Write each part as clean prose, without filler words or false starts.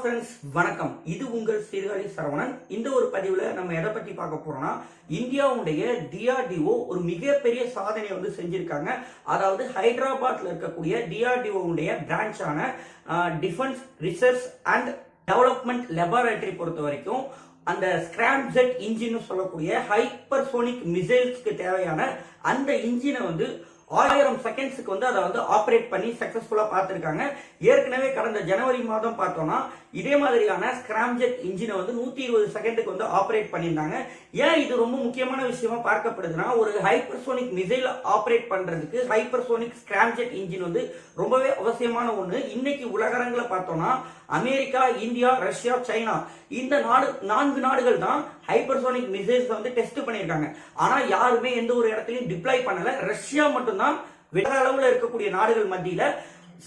Friends வணக்கம். இது உங்கள் சீர்காழி சரவணன். இந்த ஒரு பதிவுல நம்ம எதை பத்தி பார்க்க போறோம்னா, இந்தியாவுடைய DRDO ஒரு மிகப்பெரிய சாதனை வந்து செஞ்சிருக்காங்க. அதாவது ஹைதராபாத்ல இருக்கக்கூடிய DRDO உடைய பிரான்ச்சான defence research and development laboratory பொறுத்த வரைக்கும் அந்த ஸ்கிராம்ஜெட் இன்ஜின் சொல்லக்கூடிய ஹைப்பர்சோனிக் மிசைல்ஸ்க்கு தேவையான அந்த இன்ஜினை வந்து 1000 செகண்ட்ஸுக்கு வந்து அதை வந்து ஆப்ரேட் பண்ணி சக்சஸ்ஃபுல்லா பார்த்திருக்காங்க. ஏற்கனவே கடந்த ஜனவரி மாதம் பார்த்தோம்னா இதே மாதிரியான ஸ்கிராம்ஜெட் இன்ஜினை வந்து 120 செகண்டுக்கு வந்து ஆப்ரேட் பண்ணியிருந்தாங்க. ஏன் இது ரொம்ப முக்கியமான விஷயமா பார்க்கப்படுதுன்னா, ஒரு ஹைப்பர்சோனிக் மிசைல் ஆப்ரேட் பண்றதுக்கு ஹைப்பர்சோனிக் ஸ்கிராம்ஜெட் இன்ஜின் வந்து ரொம்பவே அவசியமான ஒண்ணு. இன்னைக்கு உலகரங்களை பார்த்தோம்னா அமெரிக்கா, இந்தியா, ரஷ்யா, சைனா இந்த 4 நாடுகள் தான் ஹைப்பர்சோனிக் மிசைல்ஸ் வந்து டெஸ்ட் பண்ணியிருக்காங்க. ஆனா யாருமே எந்த ஒரு இடத்துலயும் டிப்ளாய் பண்ணல. ரஷ்யா மட்டும்தான் வெட்ட அளவுல இருக்கக்கூடிய நாடுகள் மத்தியில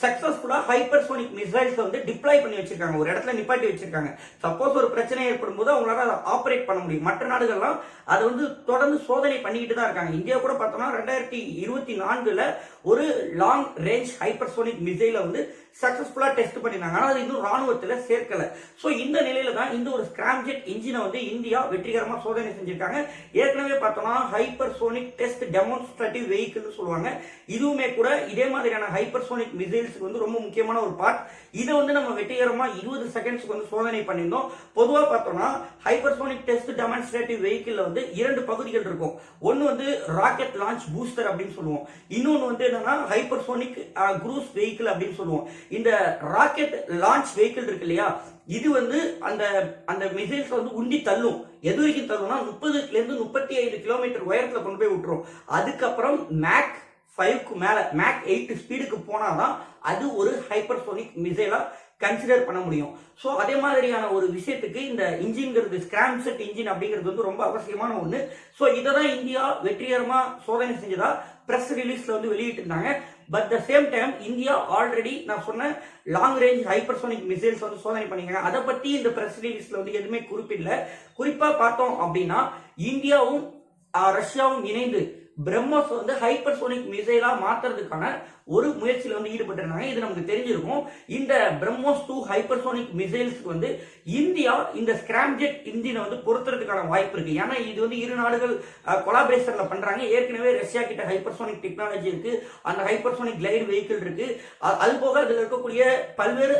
சக்சஸ்ஃபுல்லா ஹைப்பர்சோனிக் மிசைல்ஸ் வந்து டிப்ளாய் பண்ணி வச்சிருக்காங்க, ஒரு இடத்துல நிப்பாட்டி வச்சிருக்காங்க. சப்போஸ் ஒரு பிரச்சனை ஏற்படும் போது அவங்களால அதை ஆப்ரேட் பண்ண முடியும். மற்ற நாடுகள்லாம் அதை வந்து தொடர்ந்து சோதனை பண்ணிக்கிட்டு தான் இருக்காங்க. இந்தியா கூட பார்த்தோம்னா 2024ல ஒரு லாங் ரேஞ்ச் ஹைப்பர்சோனிக் மிசைலை வந்து சக்சஸ்ஃபுல்லா டெஸ்ட் பண்ணிருந்தாங்க. ஆனா அது இன்னும் ராணுவத்துல சேர்க்கல. சோ இந்த நிலையில தான் இந்த ஒரு ஸ்கிராம்ஜெட் இன்ஜினை வந்து இந்தியா வெற்றிகரமா சோதனை செஞ்சிருக்காங்க. ஏற்கனவே பார்த்தோம்னா ஹைப்பர்சோனிக் டெஸ்ட் டெமான்ஸ்ட்ரேட்டிவ் வெஹிக்கிள் சொல்லுவாங்க. இதுவுமே கூட இதே மாதிரியான ஹைப்பர்சோனிக் மிசைல்ஸ்க்கு வந்து ரொம்ப முக்கியமான ஒரு பார்ட். இதை வந்து நம்ம வெற்றிகரமா 20 செகண்ட்ஸ்க்கு வந்து சோதனை பண்ணியிருந்தோம். பொதுவா பார்த்தோம்னா ஹைப்பர்சோனிக் டெஸ்ட் டெமான்ஸ்ட்ரேட்டிவ் வெஹிக்கிள் வந்து 2 பகுதிகள் இருக்கும். ஒன்னு வந்து ராக்கெட் லான்ச் பூஸ்டர் அப்படின்னு சொல்லுவோம். இன்னொன்னு வந்து என்னன்னா ஹைப்பர்சோனிக் குரூஸ் வெஹிக்கிள் அப்படின்னு சொல்லுவோம். இந்த ராக்கெட் லான்ச் வெஹிக்கிள் இருக்கு இல்லையா, இது வந்து அந்த மிசைல்ஸ் வந்து உண்டி தள்ளும். எது வரைக்கும் தள்ளும்னா 30ல இருந்து 35 கிலோமீட்டர் உயரத்துல கொண்டு போய் விட்டுரும். அதுக்கப்புறம் மேக் 5க்கு மேல மேக் 8 ஸ்பீடுக்கு போனாதான் அது ஒரு ஹைப்பர்சோனிக் மிசைலா கன்சிடர் பண்ண முடியும். சோ அதே மாதிரியான ஒரு விஷயத்துக்கு இந்த இன்ஜின்ங்கிறது ஸ்கிராம்ஜெட் இன்ஜின் அப்படிங்கிறது வந்து ரொம்ப அவசியமான ஒண்ணு. சோ இததான் இந்தியா வெற்றிகரமா சோதனை செஞ்சதா பிரஸ் ரிலீஸ்ல வந்து வெளியிட்டு இருந்தாங்க. But the same time India already நான் சொன்ன லாங் ரேஞ்ச் ஹைப்பர்சோனிக் மிசைல்ஸ் வந்து சோதனை பண்ணிருக்காங்க. அதை பத்தி இந்த பிரஸ் ரிலீஸ்ல வந்து எதுவுமே குறிப்பிடல. குறிப்பா பார்த்தோம் அப்படின்னா இந்தியாவும் ரஷ்யாவும் இணைந்து பிரம்மோஸ் வந்து ஹைப்பர்சோனிக் மிசைலா மாத்துறதுக்கான ஒரு முயற்சியில வந்து ஈடுபட்டிருந்தாங்க. இது நமக்கு தெரிஞ்சிருக்கும். இந்த பிரம்மோஸ் 2 ஹைப்பர்சோனிக் மிசைல்ஸ்க்கு வந்து இந்தியா இந்த ஸ்கிராம்ஜெட் இன்ஜினை வந்து பொருத்துறதுக்கான வாய்ப்பு இருக்கு. ஏன்னா இது வந்து இரு நாடுகள் கொலாபரேஷன்ல பண்றாங்க. ஏற்கனவே ரஷ்யா கிட்ட ஹைப்பர்சோனிக் டெக்னாலஜி இருக்கு, அந்த ஹைப்பர்சோனிக் கிளைட் வெஹிக்கிள் இருக்கு. அது போக அதுல இருக்கக்கூடிய பல்வேறு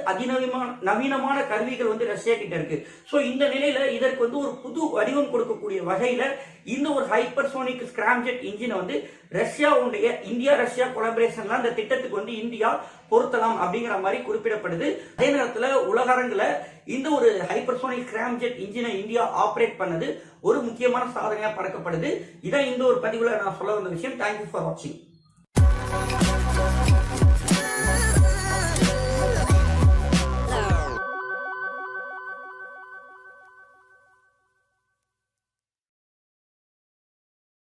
நவீனமான கருவிகள் வந்து ரஷ்யா கிட்ட இருக்கு. சோ இந்த நிலையில இதற்கு வந்து ஒரு புது வடிவம் கொடுக்கக்கூடிய வகையில இந்த ஒரு ஹைப்பர்சோனிக் ஸ்கிராம்ஜெட் இன்ஜினை வந்து இந்தியா ரஷ்யா கொலாபரேஷன்ல அந்த திட்டத்துக்கு வந்து இந்தியா பொருத்தலாம் அப்படிங்கிற மாதிரி குறிப்பிடப்படுது. அதே நேரத்தில் உலகரங்குல இந்த ஒரு ஹைப்பர்சோனிக் ஸ்கிராம்ஜெட் இன்ஜினை இந்தியா ஆப்ரேட் பண்ணது ஒரு முக்கியமான சாதனையா பார்க்கப்படுது. இதான் இந்த ஒரு பதிவுல நான் சொல்ல வந்த விஷயம். தேங்க்யூ ஃபார் வாட்சிங்.